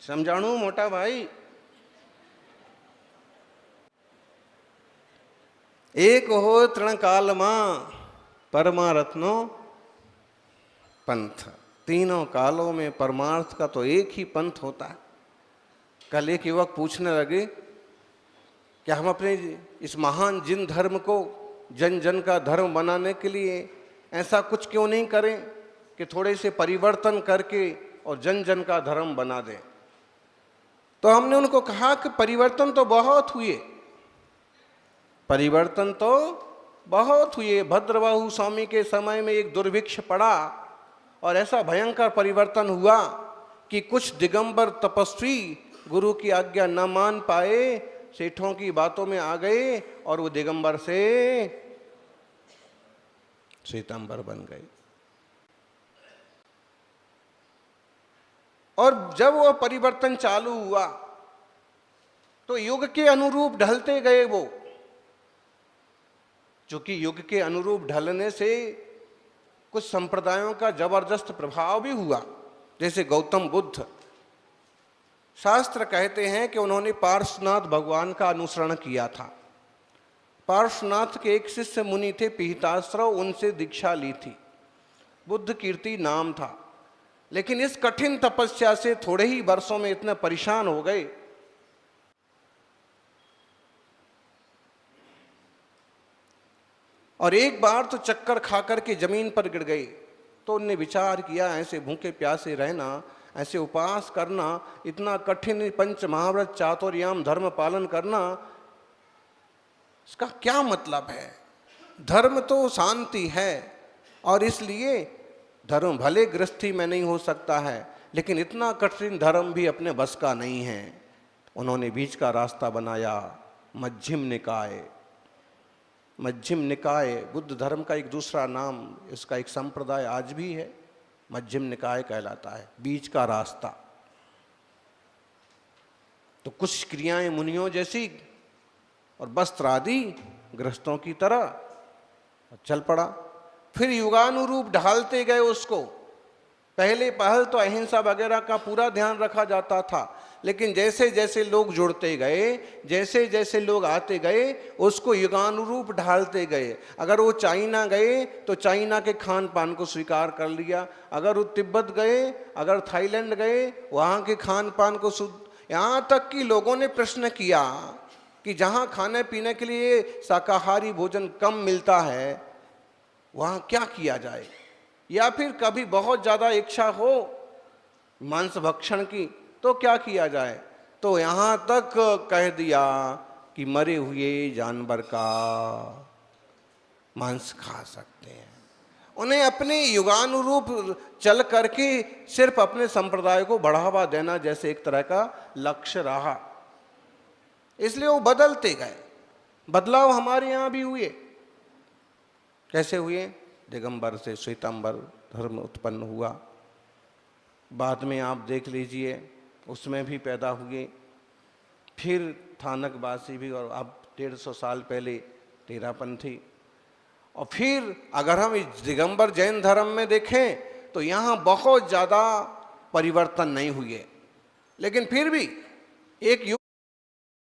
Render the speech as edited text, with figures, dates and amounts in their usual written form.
समझाणु मोटा भाई। एक हो तृणकाल मां परमारत्नो पंथ। तीनों कालों में परमार्थ का तो एक ही पंथ होता है। कल एक युवक पूछने लगे कि हम अपने इस महान जिन धर्म को जन जन का धर्म बनाने के लिए ऐसा कुछ क्यों नहीं करें कि थोड़े से परिवर्तन करके और जन जन का धर्म बना दें। तो हमने उनको कहा कि परिवर्तन तो बहुत हुए, परिवर्तन तो बहुत हुए। भद्रबाहु स्वामी के समय में एक दुर्भिक्ष पड़ा और ऐसा भयंकर परिवर्तन हुआ कि कुछ दिगंबर तपस्वी गुरु की आज्ञा न मान पाए, सेठों की बातों में आ गए और वो दिगंबर से श्वेतांबर बन गए। और जब वो परिवर्तन चालू हुआ तो युग के अनुरूप ढलते गए वो, क्योंकि युग के अनुरूप ढलने से कुछ संप्रदायों का जबरदस्त प्रभाव भी हुआ। जैसे गौतम बुद्ध, शास्त्र कहते हैं कि उन्होंने पार्श्वनाथ भगवान का अनुसरण किया था। पार्श्वनाथ के एक शिष्य मुनि थे पिहिताश्रव, उनसे दीक्षा ली थी। बुद्ध कीर्ति नाम था, लेकिन इस कठिन तपस्या से थोड़े ही वर्षों में इतने परेशान हो गए और एक बार तो चक्कर खा करके जमीन पर गिर गए। तो उनने विचार किया, ऐसे भूखे प्यासे रहना, ऐसे उपवास करना, इतना कठिन पंच महाव्रत चातुर्याम धर्म पालन करना, इसका क्या मतलब है? धर्म तो शांति है और इसलिए धर्म भले गृहस्थी में नहीं हो सकता है, लेकिन इतना कठिन धर्म भी अपने बस का नहीं है। उन्होंने बीच का रास्ता बनाया, मध्यम निकाय। मध्यम निकाय बुद्ध धर्म का एक दूसरा नाम, इसका एक संप्रदाय आज भी है, मध्यम निकाय कहलाता है, बीच का रास्ता। तो कुछ क्रियाएं मुनियों जैसी और वस्त्र आदि गृहस्थों की तरह चल पड़ा। फिर युगानुरूप ढालते गए उसको। पहले पहल तो अहिंसा वगैरह का पूरा ध्यान रखा जाता था, लेकिन जैसे जैसे लोग जुड़ते गए, जैसे जैसे लोग आते गए, उसको युगानुरूप ढालते गए। अगर वो चाइना गए तो चाइना के खान पान को स्वीकार कर लिया, अगर वो तिब्बत गए, अगर थाईलैंड गए, वहाँ के खान पान को यहाँ तक कि लोगों ने प्रश्न किया कि जहाँ खाने पीने के लिए शाकाहारी भोजन कम मिलता है वहाँ क्या किया जाए, या फिर कभी बहुत ज़्यादा इच्छा हो मांस भक्षण की तो क्या किया जाए। तो यहाँ तक कह दिया कि मरे हुए जानवर का मांस खा सकते हैं। उन्हें अपने युगानुरूप चल करके सिर्फ अपने संप्रदाय को बढ़ावा देना जैसे एक तरह का लक्ष्य रहा, इसलिए वो बदलते गए। बदलाव हमारे यहाँ भी हुए। कैसे हुए? दिगंबर से श्वेतांबर धर्म उत्पन्न हुआ। बाद में आप देख लीजिए उसमें भी पैदा हुए। फिर थानकवासी भी, और अब 150 साल पहले तेरापंथी। और फिर अगर हम इस दिगंबर जैन धर्म में देखें तो यहाँ बहुत ज़्यादा परिवर्तन नहीं हुए, लेकिन फिर भी एक